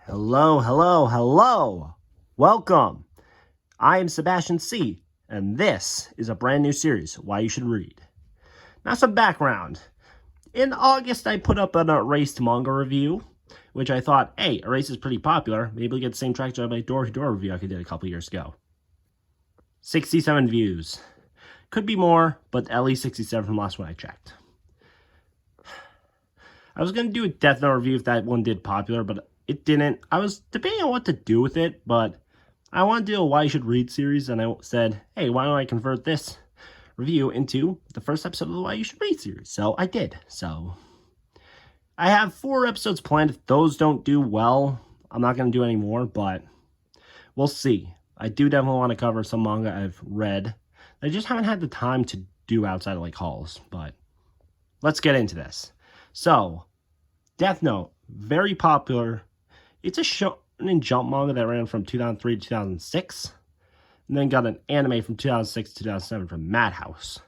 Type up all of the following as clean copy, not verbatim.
Hello, hello, hello. Welcome. I am Sebastian C, and this is a brand new series, Why You Should Read. Now some background. In August, I put up an Erased manga review, which I thought, hey, Erased is pretty popular. Maybe we'll get the same traction on my door-to-door review I did a couple years ago. 67 views. Could be more, but at least 67 from last one I checked. I was going to do a Death Note review if that one did popular, but it didn't. I was debating on what to do with it, but I want to do a Why You Should Read series, and I said, hey, why don't I convert this review into the first episode of the Why You Should Read series? So I did. So I have 4 episodes planned. If those don't do well, I'm not going to do any more, but we'll see. I do definitely want to cover some manga I've read. I just haven't had the time to do outside of like hauls, but let's get into this. So, Death Note, very popular. It's a shonen jump manga that ran from 2003 to 2006, and then got an anime from 2006 to 2007 from Madhouse.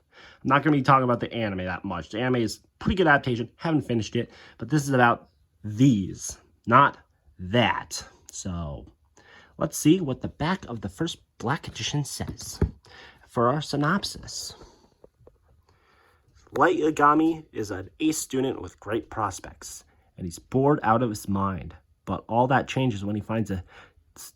I'm not going to be talking about the anime that much. The anime is pretty good adaptation. Haven't finished it, but this is about these, not that. So, let's see what the back of the first black edition says for our synopsis. Light Yagami is an ace student with great prospects, and he's bored out of his mind. But all that changes when he finds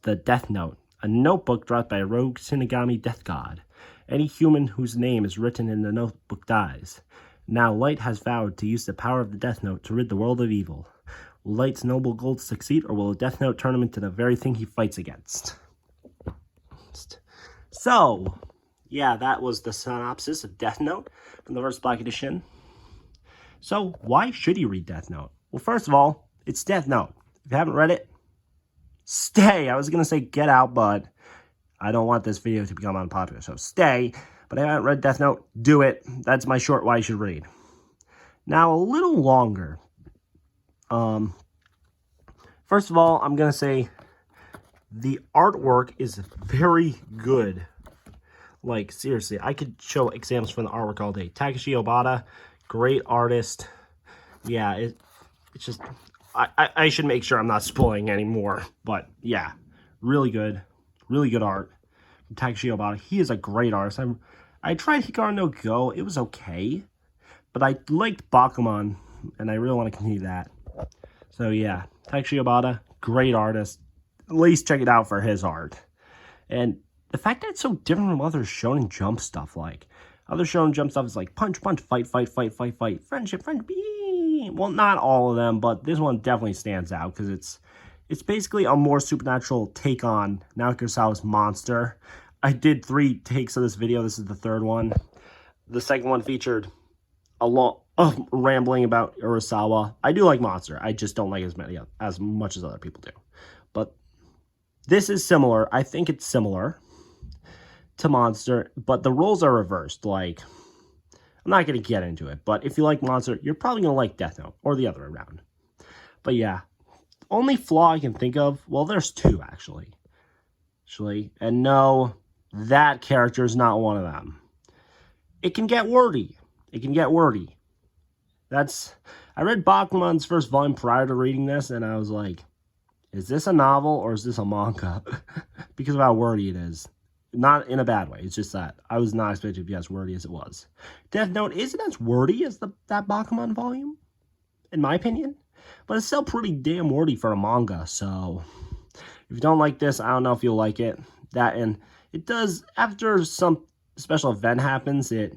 the Death Note, a notebook dropped by a rogue Shinigami death god. Any human whose name is written in the notebook dies. Now Light has vowed to use the power of the Death Note to rid the world of evil. Will Light's noble goal succeed, or will the Death Note turn him into the very thing he fights against? So, yeah, that was the synopsis of Death Note from the first Black Edition. So, why should you read Death Note? Well, first of all, it's Death Note. If you haven't read it, stay. I was going to say get out, but I don't want this video to become unpopular, so stay. But if you haven't read Death Note, do it. That's my short why you should read. Now, a little longer. First of all, I'm going to say the artwork is very good. Like, seriously, I could show examples from the artwork all day. Takeshi Obata, great artist. Yeah, it's just... I should make sure I'm not spoiling anymore. But, yeah, really good art from Takeshi Obata. He is a great artist. I tried Hikaru no Go. It was okay. But I liked Bakuman, and I really want to continue that. So, yeah, Takeshi Obata, great artist. At least check it out for his art. And the fact that it's so different from other Shonen Jump stuff, like, other Shonen Jump stuff is like punch, punch, fight, fight, fight, fight, fight, friendship, friend, well, not all of them, but this one definitely stands out because it's basically a more supernatural take on Naoki Urasawa's Monster. I did 3 takes of this video. This is the 3rd one. The second one featured a lot of rambling about Urasawa. I do like Monster. I just don't like as much as other people do. But this is similar. I think it's similar to Monster, but the roles are reversed. Like, I'm not going to get into it, but if you like Monster, you're probably going to like Death Note, or the other way around. But yeah, only flaw I can think of, well, there's 2, actually. And no, that character is not one of them. It can get wordy. I read Bakuman's first volume prior to reading this, and I was like, is this a novel, or is this a manga? Because of how wordy it is. Not in a bad way. It's just that I was not expecting it to be as wordy as it was. Death Note isn't as wordy as that Bakuman volume, in my opinion. But it's still pretty damn wordy for a manga. So, if you don't like this, I don't know if you'll like it. That, and it does, after some special event happens, it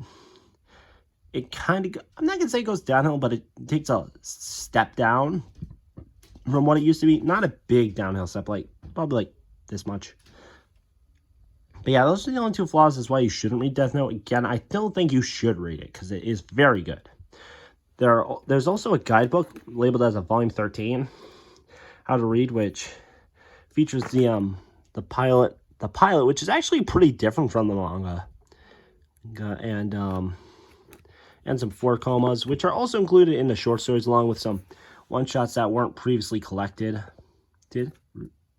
kind of, I'm not going to say it goes downhill, but it takes a step down from what it used to be. Not a big downhill step, like, probably like this much. But yeah, those are the only 2 flaws. That's why you shouldn't read Death Note. Again, I don't think you should read it because it is very good. There's also a guidebook labeled as a volume 13, how to read, which features the pilot, which is actually pretty different from the manga, and some 4 comas, which are also included in the short stories, along with some one-shots that weren't previously collected.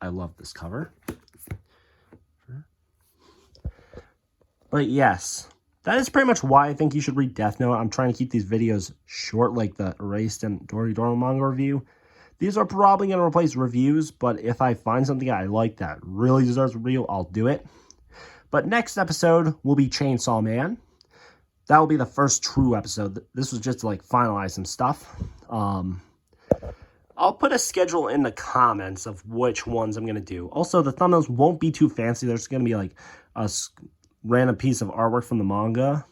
I love this cover. But yes, that is pretty much why I think you should read Death Note. I'm trying to keep these videos short, like the Erased and Dory manga review. These are probably going to replace reviews, but if I find something I like that really deserves a review, I'll do it. But next episode will be Chainsaw Man. That will be the first true episode. This was just to like finalize some stuff. I'll put a schedule in the comments of which ones I'm going to do. Also, the thumbnails won't be too fancy. There's going to be like a random piece of artwork from the manga.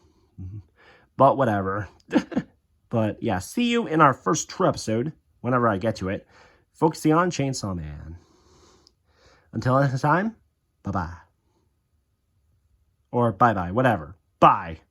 But whatever. But yeah, see you in our first true episode, whenever I get to it, focusing on Chainsaw Man. Until next time, bye-bye. Or bye-bye, whatever. Bye.